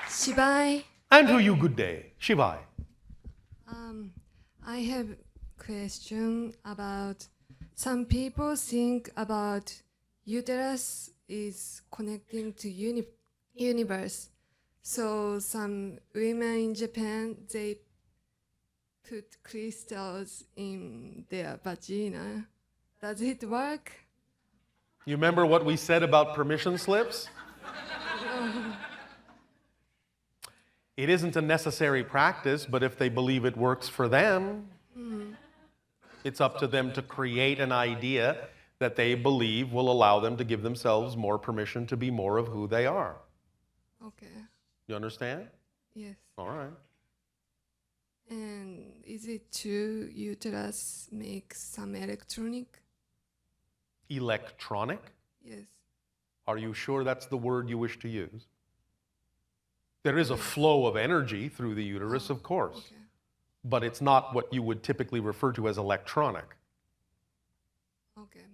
Shibai, And to you, good day. Shibai. I have question about some people think about uterus is connecting to universe. So some women in Japan, they put crystals in their vagina. Does it work? You remember what we said about permission slips? It isn't a necessary practice, but if they believe it works for them, it's up to them to create an idea that they believe will allow them to give themselves more permission to be more of who they are. Okay. You understand? Yes. All right. And is it true uterus makes some electronic? Electronic? Yes. Are you sure that's the word you wish to use? There is a flow of energy through the uterus, of course, Okay. but it's not what you would typically refer to as electronic. Okay.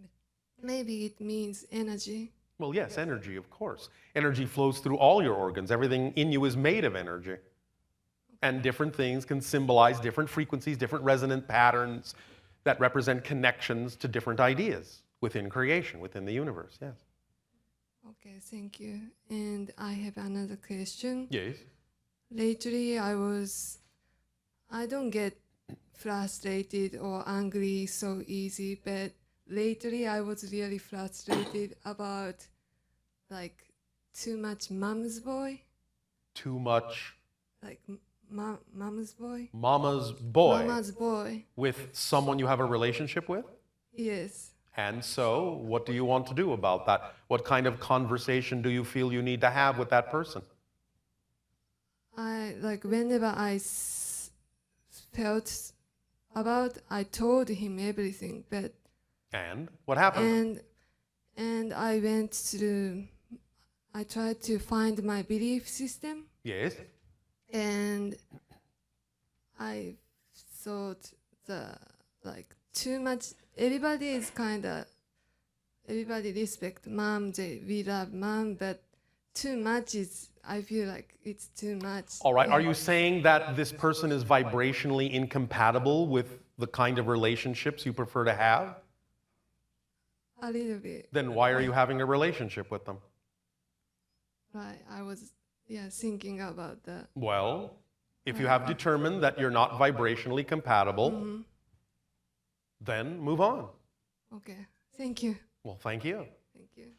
Maybe it means energy. Well, yes, energy, of course. Energy flows through all your organs. Everything in you is made of energy. And different things can symbolize different frequencies, different resonant patterns that represent connections to different ideas within creation, within the universe, yes. Okay, thank you. And I have another question. Yes. Lately, I don't get frustrated or angry so easy, but lately I was really frustrated about like too much mom's boy, Too much like mom's boy. mama's boy Mama's boy. with someone you have a relationship with? Yes. And so, what do you want to do about that? What kind of conversation do you feel you need to have with that person? I like whenever I felt about, I told him everything, but And what happened? and I tried to find my belief system, Yes. and I thought too much. Everybody respect mom. We love mom, but too much is. I feel like it's too much. All right. Are you saying that this person is vibrationally incompatible with the kind of relationships you prefer to have? A little bit. Then why are you having a relationship with them? Right. I was thinking about that. Well, if you have determined that you're not vibrationally compatible, then move on. Okay. Thank you. Well, thank you. Thank you.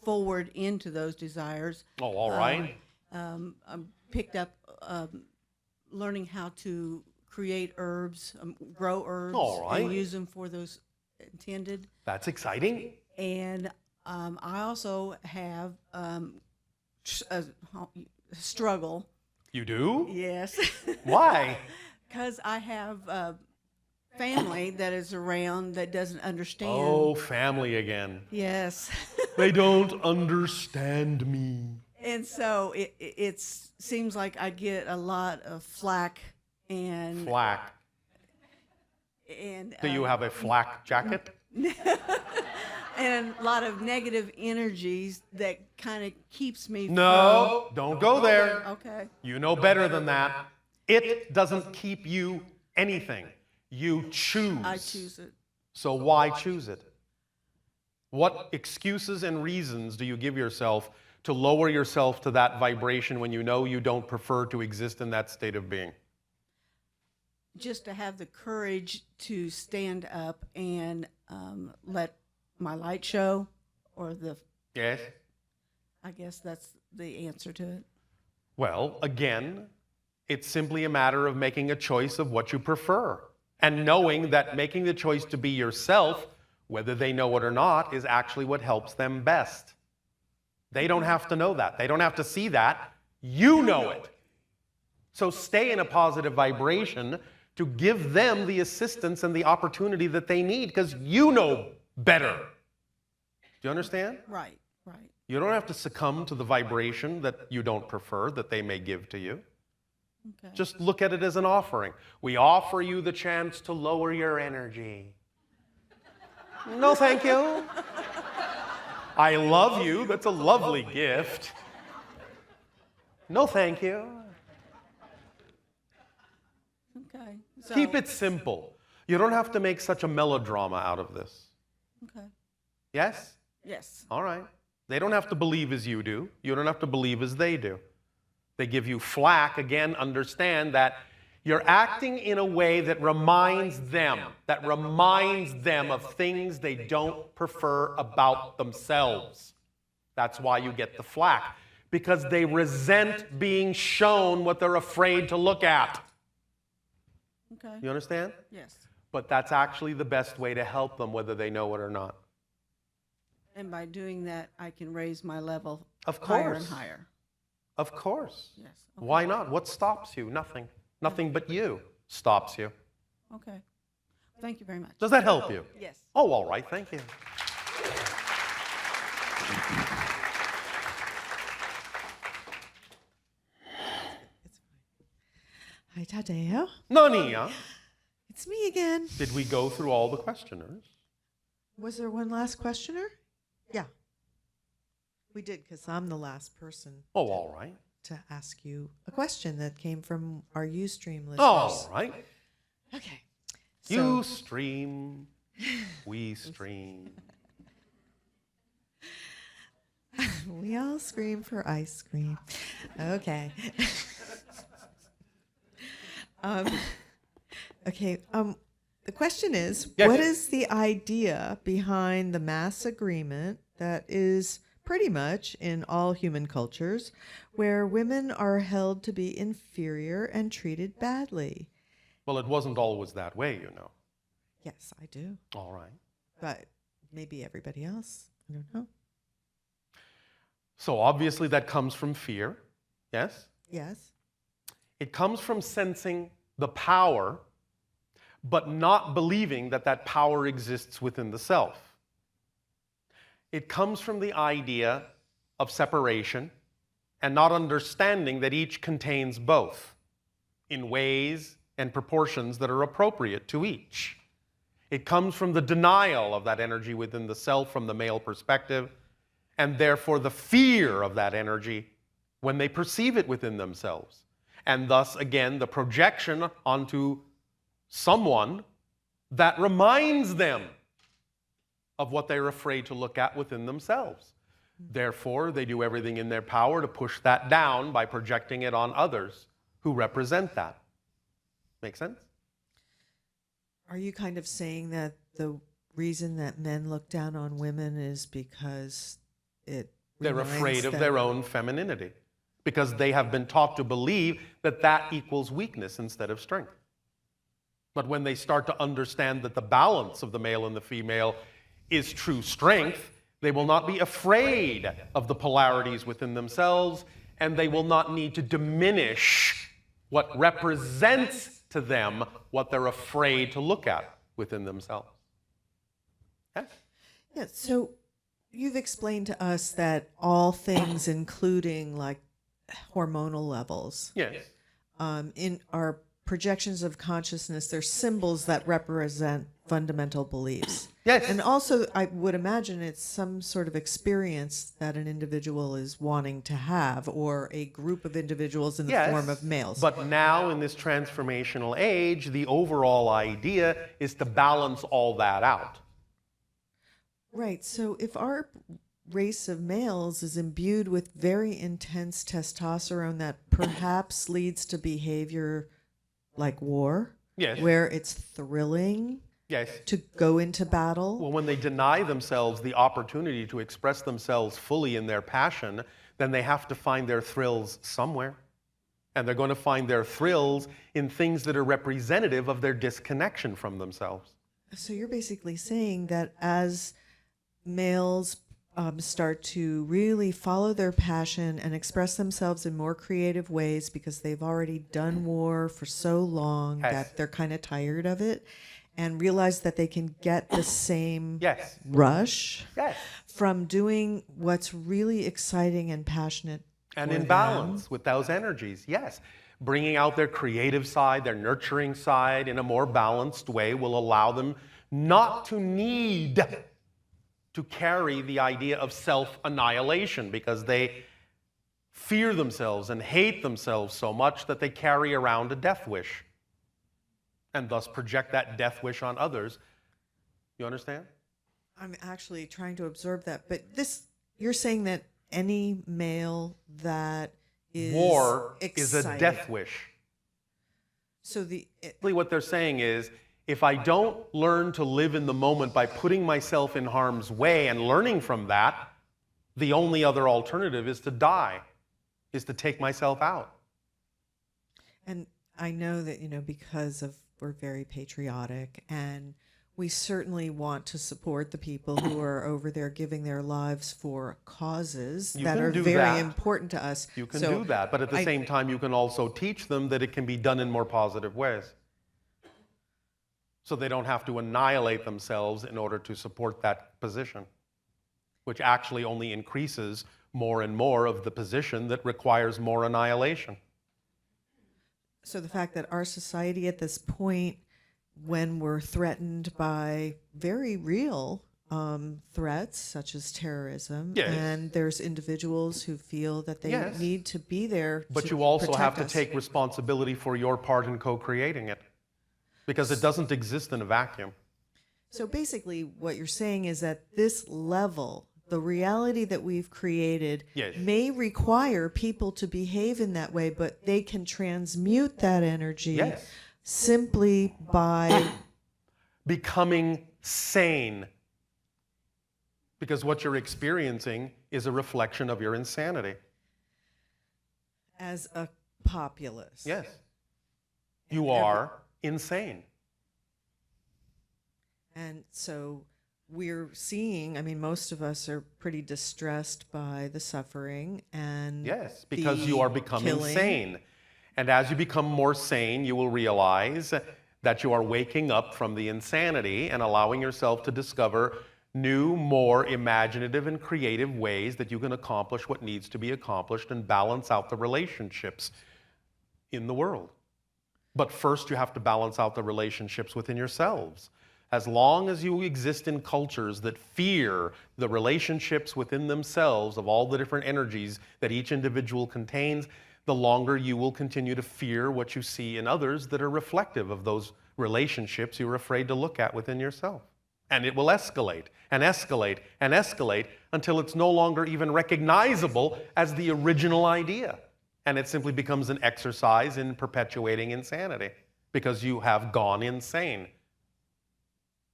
Forward into those desires. Oh, all right. I picked up learning how to create herbs, grow herbs, All right. and use them for those intended. That's exciting. And I also have a struggle. You do? Yes. Why? Because I have family that is around that doesn't understand. Oh, family again. Yes. They don't understand me. And so it seems like I get a lot of flack and Flak. and Do you have a flak jacket? and a lot of negative energies that kind of keeps me No, don't go there. from, okay. You know better than that. It doesn't keep you anything. You choose. I choose it. So why choose it? What excuses and reasons do you give yourself to lower yourself to that vibration when you know you don't prefer to exist in that state of being? Just to have the courage to stand up and let my light show, or Yes? I guess that's the answer to it. Well, again, it's simply a matter of making a choice of what you prefer and knowing that making the choice to be yourself, whether they know it or not, is actually what helps them best. They don't have to know that. They don't have to see that. You know it. So stay in a positive vibration to give them the assistance and the opportunity that they need because you know better. Do you understand? Right, right. You don't have to succumb to the vibration that you don't prefer that they may give to you. Okay. Just look at it as an offering. We offer you the chance to lower your energy. No, thank you. I love you. That's a lovely gift. No, thank you. Okay. So, Keep it simple. You don't have to make such a melodrama out of this. Okay. Yes? Yes. All right. They don't have to believe as you do. You don't have to believe as they do. They give you flack. Again, understand that you're acting in a way that reminds them of things they don't prefer about themselves. That's why you get the flack. Because they resent being shown what they're afraid to look at. Okay. You understand? Yes. But that's actually the best way to help them, whether they know it or not. And by doing that, I can raise my level Of higher and course. higher. Of course. Yes. Okay. Why not? What stops you? Nothing. Nothing but you stops you. Okay. Thank you very much. Does that help you? Yes. Oh, all right. Thank you. Hi, Tadeo. Nania, It's me again. did we go through all the questioners? Was there one last questioner? Yeah. We did, because I'm the last person Oh, all right. to ask you a question that came from our Ustream listeners. All right. Okay. You stream, we stream. We all scream for ice cream. Okay. Okay. The question is, Yes. what is the idea behind the mass agreement that is pretty much in all human cultures where women are held to be inferior and treated badly? Well, it wasn't always that way, you know. Yes, I do. All right. But maybe everybody else. I don't know. So obviously that comes from fear. Yes? Yes. It comes from sensing the power, but not believing that that power exists within the self. It comes from the idea of separation and not understanding that each contains both in ways and proportions that are appropriate to each. It comes from the denial of that energy within the self from the male perspective, and therefore the fear of that energy when they perceive it within themselves. And thus, again, the projection onto someone that reminds them of what they're afraid to look at within themselves. Therefore, they do everything in their power to push that down by projecting it on others who represent that. Make sense? Are you kind of saying that the reason that men look down on women is because They're reminds afraid of them- their own femininity because they have been taught to believe that that equals weakness instead of strength. But when they start to understand that the balance of the male and the female is true strength, they will not be afraid of the polarities within themselves, and they will not need to diminish what represents to them what they're afraid to look at within themselves. Okay? Yeah, so you've explained to us that all things, including like hormonal levels, Yes. in our projections of consciousness, they're symbols that represent fundamental beliefs. Yes. And also, I would imagine it's some sort of experience that an individual is wanting to have, or a group of individuals in the Yes, form of males. But now in this transformational age, the overall idea is to balance all that out. Right. So if our race of males is imbued with very intense testosterone that perhaps leads to behavior like war, Yes. where it's thrilling Yes. to go into battle. Well, when they deny themselves the opportunity to express themselves fully in their passion, then they have to find their thrills somewhere. And they're going to find their thrills in things that are representative of their disconnection from themselves. So you're basically saying that as males start to really follow their passion and express themselves in more creative ways because they've already done war for so long Yes. that they're kind of tired of it, and realize that they can get the same Yes. rush Yes. from doing what's really exciting and passionate And for in them. balance with those energies, yes. Bringing out their creative side, their nurturing side in a more balanced way will allow them not to need to carry the idea of self-annihilation, because they fear themselves and hate themselves so much that they carry around a death wish and thus project that death wish on others. You understand? I'm actually trying to absorb that. But you're saying that any male that is War is a excited. death wish. So Basically what they're saying is, if I don't learn to live in the moment by putting myself in harm's way and learning from that, the only other alternative is to die, is to take myself out. and I know that, because we're very patriotic, and we certainly want to support the people who are over there giving their lives for causes You that can are do very that. important to us. You can So do that, but at the I- same time, you can also teach them that it can be done in more positive ways. So they don't have to annihilate themselves in order to support that position, which actually only increases more and more of the position that requires more annihilation. So the fact that our society at this point, when we're threatened by very real threats such as terrorism, Yes. and there's individuals who feel that they Yes. need to be there But to you also have protect to us. take responsibility for your part in co-creating it, because it doesn't exist in a vacuum. So basically what you're saying is that this level, the reality that we've created, Yes. may require people to behave in that way, but they can transmute that energy Yes. simply by Becoming sane. Because what you're experiencing is a reflection of your insanity. as a populace. Yes. You are insane. And so we're seeing, most of us are pretty distressed by the suffering and Yes, because the you are becoming killing. sane. And as you become more sane, you will realize that you are waking up from the insanity and allowing yourself to discover new, more imaginative and creative ways that you can accomplish what needs to be accomplished and balance out the relationships in the world. But first, you have to balance out the relationships within yourselves. As long as you exist in cultures that fear the relationships within themselves of all the different energies that each individual contains, the longer you will continue to fear what you see in others that are reflective of those relationships you're afraid to look at within yourself. And it will escalate and escalate and escalate until it's no longer even recognizable as the original idea. And it simply becomes an exercise in perpetuating insanity because you have gone insane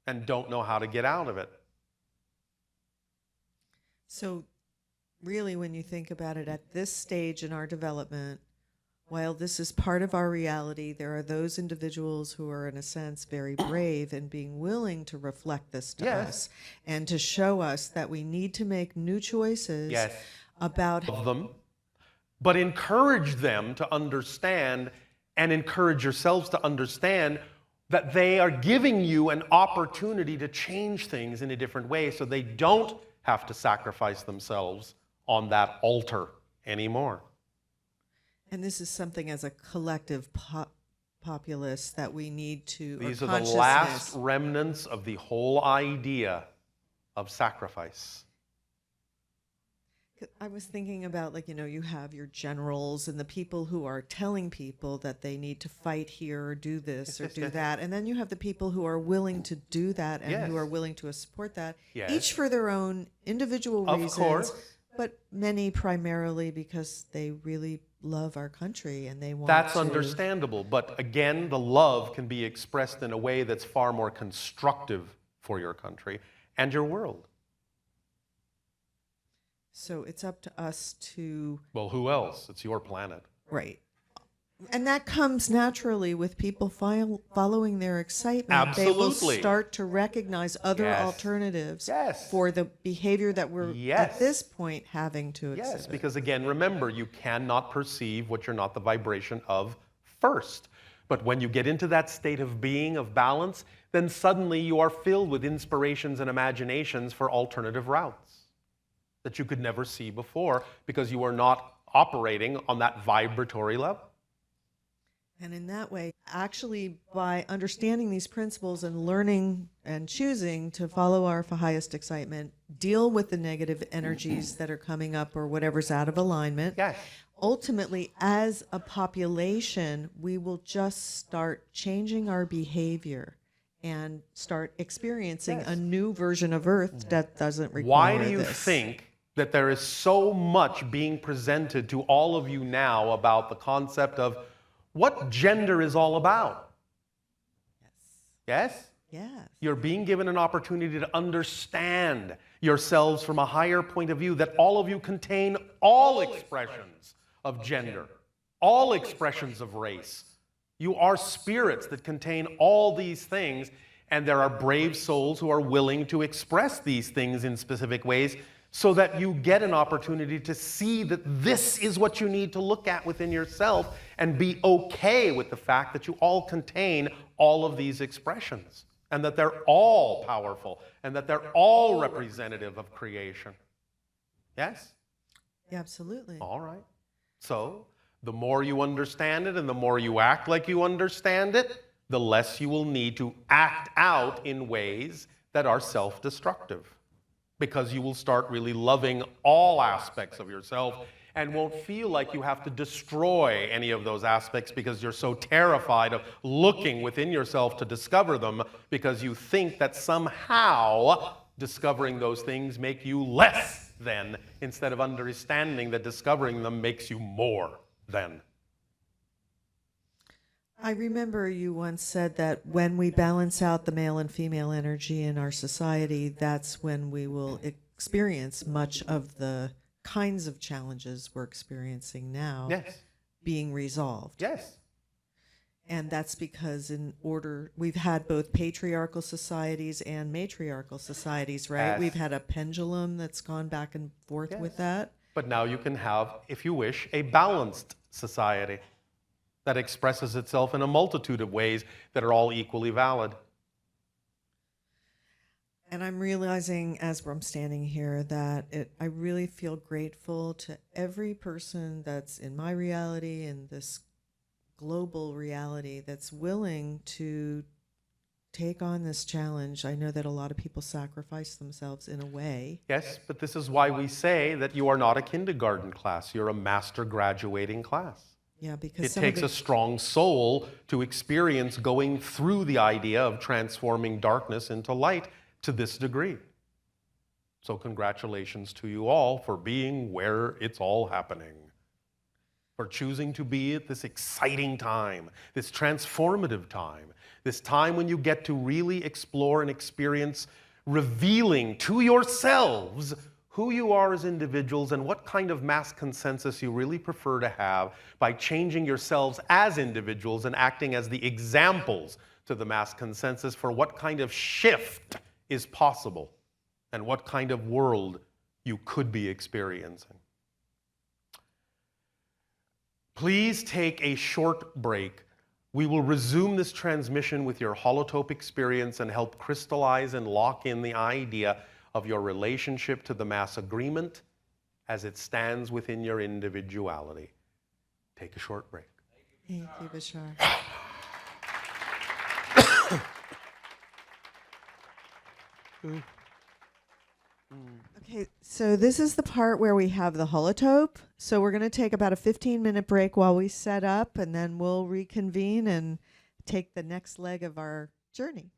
and don't know how to get out of it. So really, when you think about it, at this stage in our development, while this is part of our reality, there are those individuals who are, in a sense, very brave in being willing to reflect this to Yes. us and to show us that we need to make new choices Yes. about Of them, but encourage them to understand and encourage yourselves to understand that they are giving you an opportunity to change things in a different way so they don't have to sacrifice themselves on that altar anymore. And this is something as a collective populace that we need to, These or are the consciousness. last remnants of the whole idea of sacrifice. I was thinking about, you have your generals and the people who are telling people that they need to fight here or do this or do that. And then you have the people who are willing to do that and Yes. who are willing to support that, Yes. each for their own individual Of reasons, course. but many primarily because they really love our country and they want That's to. understandable, but again, the love can be expressed in a way that's far more constructive for your country and your world. So it's up to us to, Well, who else? It's your planet. right. And that comes naturally with people following their excitement. They will Absolutely. start to recognize other Yes. alternatives Yes. for the behavior that we're Yes. at this point having to Yes, exhibit. because again, remember, you cannot perceive what you're not the vibration of first. But when you get into that state of being, of balance, then suddenly you are filled with inspirations and imaginations for alternative routes that you could never see before because you are not operating on that vibratory level. And in that way, actually, by understanding these principles and learning and choosing to follow our highest excitement, deal with the negative energies that are coming up or whatever's out of alignment. Yes. Ultimately, as a population, we will just start changing our behavior and start experiencing a new version of Earth that doesn't require Why do you this. think that there is so much being presented to all of you now about the concept of what gender is all about? Yes? Yes. You're being given an opportunity to understand yourselves from a higher point of view, that all of you contain all expressions of gender, all expressions of race. You are spirits that contain all these things, and there are brave souls who are willing to express these things in specific ways so that you get an opportunity to see that this is what you need to look at within yourself and be okay with the fact that you all contain all of these expressions and that they're all powerful and that they're all representative of creation. Yes? Yeah, absolutely. All right. So, the more you understand it and the more you act like you understand it, the less you will need to act out in ways that are self-destructive. Because you will start really loving all aspects of yourself and won't feel like you have to destroy any of those aspects because you're so terrified of looking within yourself to discover them, because you think that somehow discovering those things make you less than, instead of understanding that discovering them makes you more than. I remember you once said that when we balance out the male and female energy in our society, that's when we will experience much of the kinds of challenges we're experiencing now Yes. being resolved. Yes. And that's because we've had both patriarchal societies and matriarchal societies, right? Yes. We've had a pendulum that's gone back and forth Yes. with that. But now you can have, if you wish, a balanced society that expresses itself in a multitude of ways that are all equally valid. And I'm realizing as I'm standing here that I really feel grateful to every person that's in my reality and this global reality that's willing to take on this challenge. I know that a lot of people sacrifice themselves in a way. Yes, but this is why we say that you are not a kindergarten class, you're a master graduating class. Yeah, because It some takes of a strong soul to experience going through the idea of transforming darkness into light to this degree. So congratulations to you all for being where it's all happening, for choosing to be at this exciting time, this transformative time, this time when you get to really explore and experience revealing to yourselves who you are as individuals and what kind of mass consensus you really prefer to have by changing yourselves as individuals and acting as the examples to the mass consensus for what kind of shift is possible and what kind of world you could be experiencing. Please take a short break. We will resume this transmission with your holotope experience and help crystallize and lock in the idea of your relationship to the mass agreement as it stands within your individuality. Take a short break. Thank you, Bashar. Okay, so this is the part where we have the holotope. So we're going to take about a 15-minute break while we set up, and then we'll reconvene and take the next leg of our journey.